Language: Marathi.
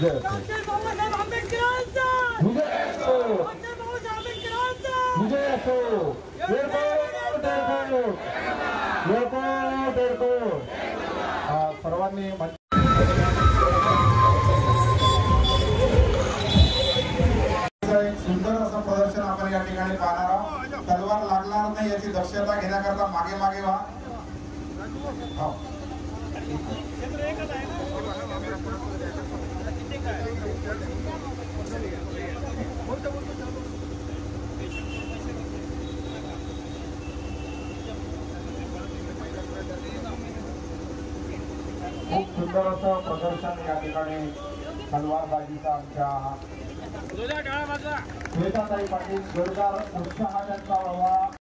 विजय असो, विजय असो, विजय असो। सर्वांनी सुंदर असं प्रदर्शन आपण या ठिकाणी पाहणार आहोत। तलवार लागणार नाही याची दक्षता घेण्याकरता मागे मागे व्हा। खूप सुंदर असं प्रदर्शन या ठिकाणी तलवारबाजीचा आमच्या श्वेताताई पाटील जोरदार उत्साह त्यांचा व्हावा।